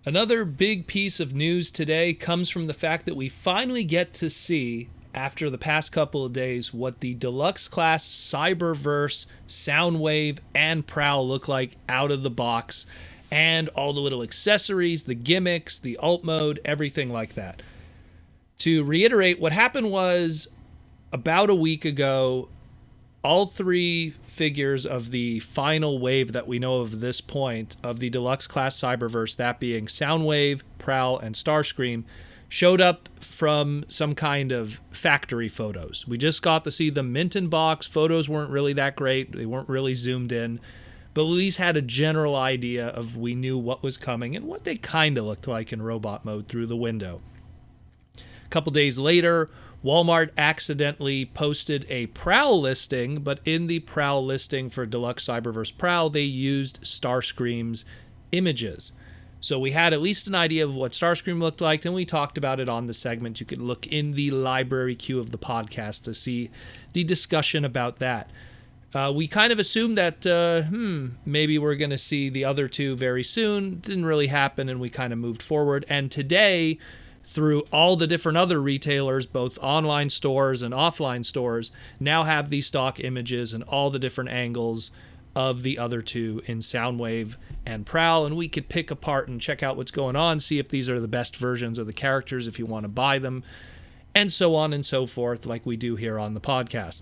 Another big piece of news today comes from the fact that we finally get to see, after the past couple of days, what the Deluxe class Cyberverse, Soundwave, and Prowl look like out of the box, and all the little accessories, the gimmicks, the alt mode, everything like that. To reiterate, what happened was about a week ago, all three figures of the final wave that we know of this point of the Deluxe class Cyberverse, that being Soundwave, Prowl, and Starscream, showed up from some kind of factory photos. We just got to see them mint in box. Photos weren't really that great. They weren't really zoomed in. But at least had a general idea of we knew what was coming and what they kind of looked like in robot mode through the window. A couple days later, Walmart accidentally posted a Prowl listing, but in the Prowl listing for Deluxe Cyberverse Prowl, they used Starscream's images. So we had at least an idea of what Starscream looked like, and we talked about it on the segment. You could look in the library queue of the podcast to see the discussion about that. We kind of assumed that maybe we're going to see the other two very soon. Didn't really happen, and we kind of moved forward. And today, through all the different other retailers, both online stores and offline stores, now have these stock images and all the different angles of the other two in Soundwave and Prowl, and we could pick apart and check out what's going on, see if these are the best versions of the characters, if you want to buy them, and so on and so forth, like we do here on the podcast.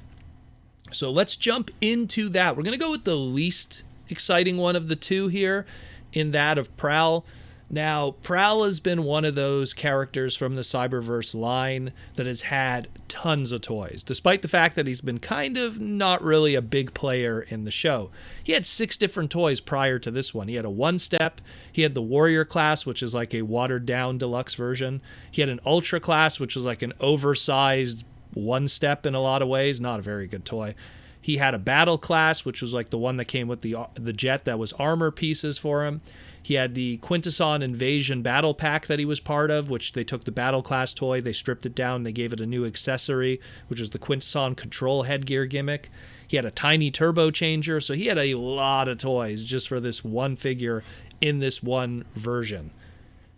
So let's jump into that. We're going to go with the least exciting one of the two here, in that of Prowl. Now, Prowl has been one of those characters from the Cyberverse line that has had tons of toys, despite the fact that he's been kind of not really a big player in the show. He had 6 different toys prior to this one. He had a one-step, he had the Warrior class, which is like a watered-down deluxe version. He had an Ultra class, which was like an oversized one-step in a lot of ways, not a very good toy. He had a Battle class, which was like the one that came with the jet that was armor pieces for him. He had the Quintesson Invasion Battle Pack that he was part of, which they took the Battle Class toy, they stripped it down, they gave it a new accessory, which was the Quintesson Control headgear gimmick. He had a tiny turbo changer, so he had a lot of toys just for this one figure in this one version.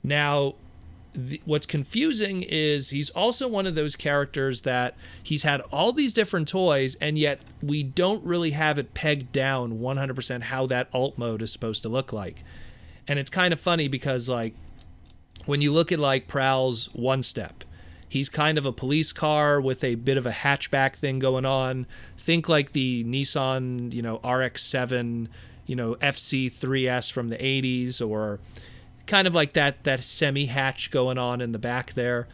Now, what's confusing is he's also one of those characters that he's had all these different toys, and yet we don't really have it pegged down 100% how that alt mode is supposed to look like. And it's kind of funny because, like, when you look at, like, Prowl's one-step, he's kind of a police car with a bit of a hatchback thing going on. Think like the Nissan, RX-7, FC3S from the 80s, or kind of like that semi-hatch going on in the back there.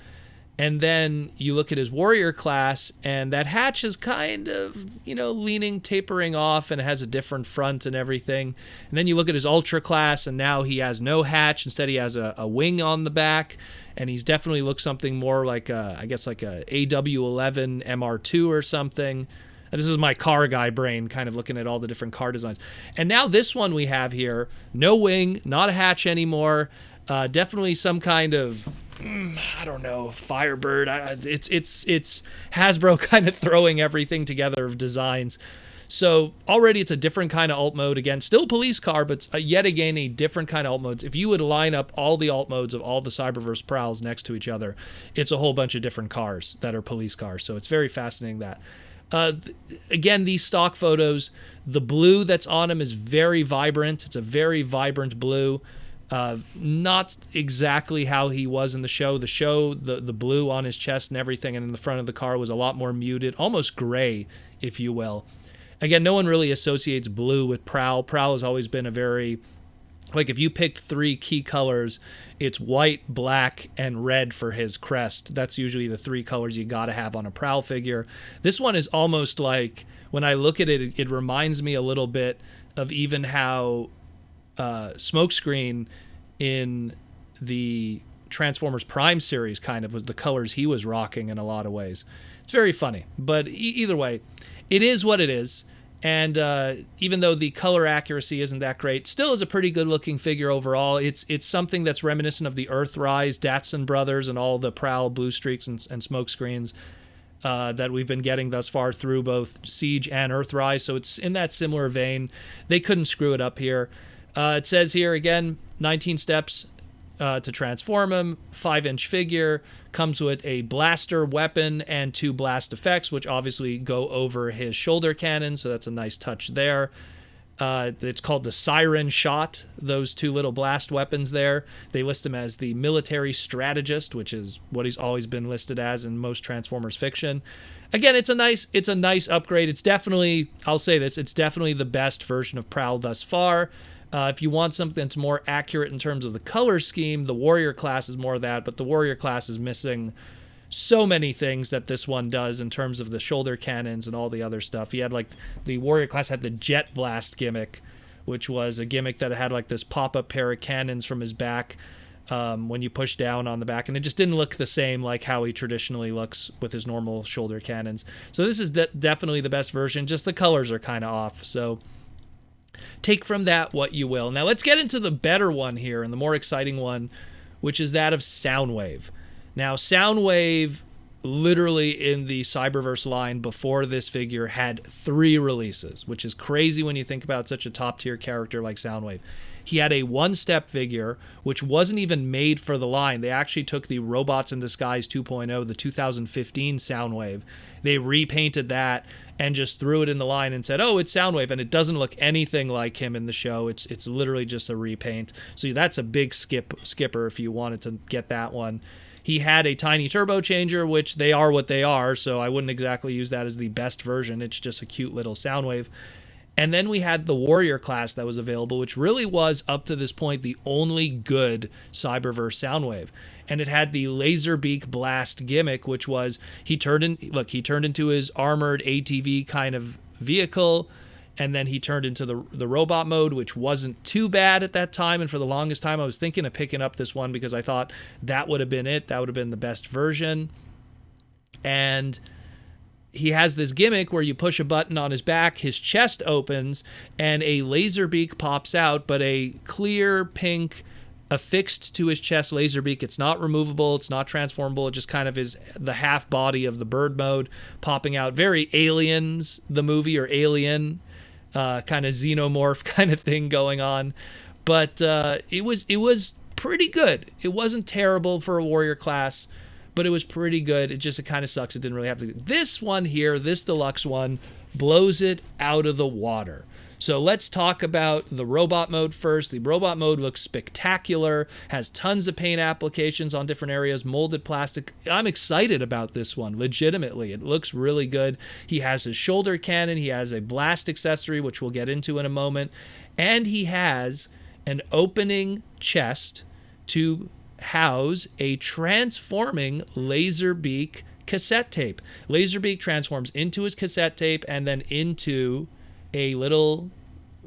And then you look at his Warrior class, and that hatch is kind of, leaning, tapering off, and it has a different front and everything. And then you look at his Ultra class, and now he has no hatch. Instead, he has a wing on the back, and he's definitely looks something more like a AW11 MR2 or something. This is my car guy brain kind of looking at all the different car designs. And now this one we have here, no wing, not a hatch anymore, definitely some kind of, Firebird. It's Hasbro kind of throwing everything together of designs. So already it's a different kind of alt mode. Again, still police car, but yet again a different kind of alt modes. If you would line up all the alt modes of all the Cyberverse Prowls next to each other, it's a whole bunch of different cars that are police cars. So it's very fascinating that. Again, these stock photos, the blue that's on him is very vibrant. It's a very vibrant blue. Not exactly how he was in the show. The blue on his chest and everything and in the front of the car was a lot more muted, almost gray, if you will. Again, no one really associates blue with Prowl. Prowl has always been a very, like, if you picked 3 key colors, it's white, black, and red for his crest. That's usually the 3 colors you gotta have on a Prowl figure. This one is almost like, when I look at it, it reminds me a little bit of even how Smokescreen in the Transformers Prime series kind of was the colors he was rocking in a lot of ways. It's very funny, but either way, it is what it is. And even though the color accuracy isn't that great, still is a pretty good looking figure overall. It's something that's reminiscent of the Earthrise, Datsun Brothers, and all the Prowl blue streaks and smoke screens that we've been getting thus far through both Siege and Earthrise. So it's in that similar vein. They couldn't screw it up here. It says here again, 19 steps, to transform him. 5-inch figure, comes with a blaster weapon and 2 blast effects, which obviously go over his shoulder cannon, so that's a nice touch there. It's called the Siren Shot, those 2 little blast weapons there. They list him as the military strategist, which is what he's always been listed as in most Transformers fiction. Again, it's a nice upgrade. It's definitely, I'll say this, it's definitely the best version of Prowl thus far. If you want something that's more accurate in terms of the color scheme, the Warrior class is more of that, but the Warrior class is missing so many things that this one does in terms of the shoulder cannons and all the other stuff. He had like, the Warrior class had the Jet Blast gimmick, which was a gimmick that had like this pop-up pair of cannons from his back when you push down on the back, and it just didn't look the same like how he traditionally looks with his normal shoulder cannons. So this is definitely the best version, just the colors are kind of off, so take from that what you will. Now let's get into the better one here, and the more exciting one, which is that of Soundwave. Now, Soundwave, literally in the Cyberverse line before this figure, had 3 releases, which is crazy when you think about such a top-tier character like Soundwave. He had a one-step figure, which wasn't even made for the line. They actually took the Robots in Disguise 2.0, the 2015 Soundwave. They repainted that and just threw it in the line and said, oh, it's Soundwave, and it doesn't look anything like him in the show. It's literally just a repaint. So that's a big skipper if you wanted to get that one. He had a tiny turbo changer, which they are what they are, so I wouldn't exactly use that as the best version. It's just a cute little Soundwave. And then we had the Warrior class that was available, which really was, up to this point, the only good Cyberverse Soundwave. And it had the Laserbeak Blast gimmick, which was, he turned into his armored ATV kind of vehicle, and then he turned into the robot mode, which wasn't too bad at that time. And for the longest time, I was thinking of picking up this one because I thought that would have been it. That would have been the best version. And he has this gimmick where you push a button on his back, his chest opens, and a laser beak pops out, but a clear pink affixed to his chest laser beak. It's not removable. It's not transformable. It just kind of is the half body of the bird mode popping out. Very Aliens, the movie, or Alien, kind of xenomorph kind of thing going on. But it was pretty good. It wasn't terrible for a Warrior class, but it was pretty good. It kind of sucks. It didn't really have to. This one here, this deluxe one, blows it out of the water. So let's talk about the robot mode first. The robot mode looks spectacular, has tons of paint applications on different areas, molded plastic. I'm excited about this one, legitimately. It looks really good. He has his shoulder cannon. He has a blast accessory, which we'll get into in a moment. And he has an opening chest to house a transforming Laserbeak cassette tape. Laserbeak transforms into his cassette tape and then into a little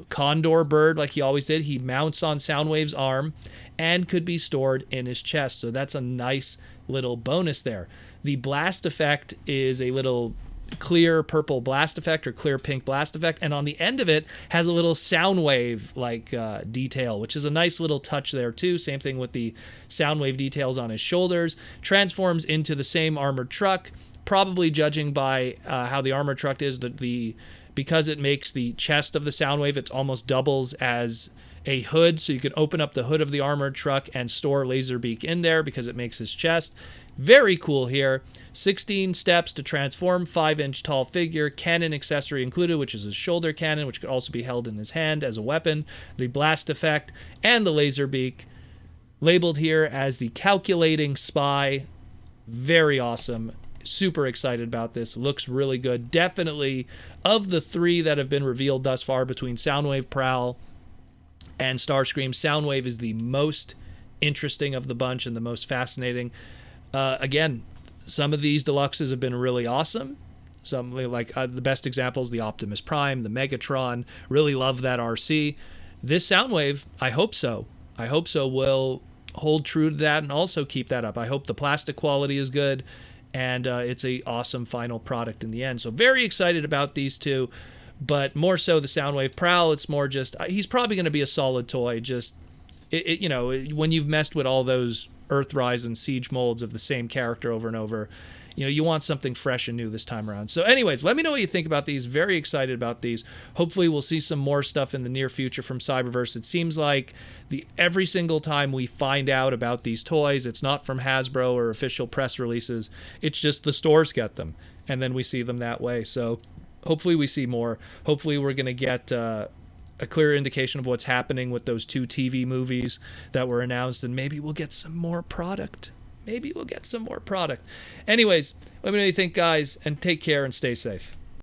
condor bird like he always did. He mounts on Soundwave's arm and could be stored in his chest. So that's a nice little bonus there. The blast effect is a little clear purple blast effect or clear pink blast effect, and on the end of it has a little Soundwave like detail, which is a nice little touch there too. Same thing with the Soundwave details on his shoulders. Transforms into the same armored truck, probably judging by how the armored truck is, because it makes the chest of the Soundwave, it almost doubles as a hood, so you can open up the hood of the armored truck and store Laserbeak in there because it makes his chest. Very cool here. 16 steps to transform, 5-inch tall figure, cannon accessory included, which is his shoulder cannon, which could also be held in his hand as a weapon, the blast effect, and the Laserbeak, labeled here as the calculating spy. Very awesome. Super excited about this. Looks really good. Definitely, of the 3 that have been revealed thus far between Soundwave Prowl and Starscream, Soundwave is the most interesting of the bunch and the most fascinating. Again, some of these deluxes have been really awesome. Some like the best examples, the Optimus Prime, the Megatron. Really love that RC. This Soundwave, I hope so. I hope so will hold true to that and also keep that up. I hope the plastic quality is good, and it's a awesome final product in the end. So very excited about these 2, but more so the Soundwave Prowl. It's more just he's probably going to be a solid toy. Just when you've messed with all those Earthrise and Siege molds of the same character over and over, you want something fresh and new this time around. So anyways, let me know what you think about these. Very excited about these. Hopefully we'll see some more stuff in the near future from Cyberverse. It seems like every single time we find out about these toys, it's not from Hasbro or official press releases. It's just the stores get them, and then we see them that way. So hopefully we see more. Hopefully we're going to get a clear indication of what's happening with those 2 TV movies that were announced, and maybe we'll get some more product. Anyways, let me know what you think, guys, and take care and stay safe.